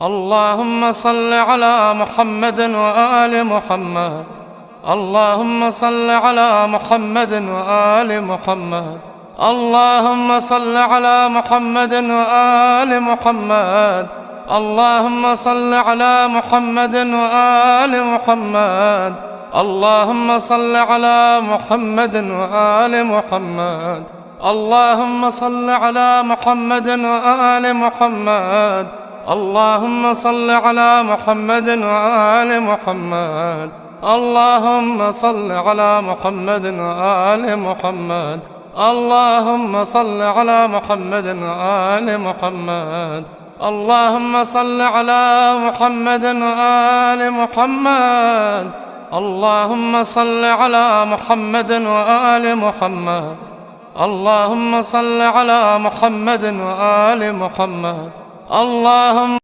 اللهم صل على محمد وآل محمد. اللهم صل على محمد وآل محمد. اللهم صل على محمد وآل محمد. اللهم صل على محمد وآل محمد. اللهم صل على محمد وآل محمد. اللهم صل على محمد وآل محمد. اللهم صل على محمد وآل محمد. اللهم صل على محمد وآل محمد. اللهم صل على محمد وآل محمد. اللهم صل على محمد وآل محمد. اللهم صل على محمد وآل محمد. اللهم صل على محمد وآل محمد. اللهم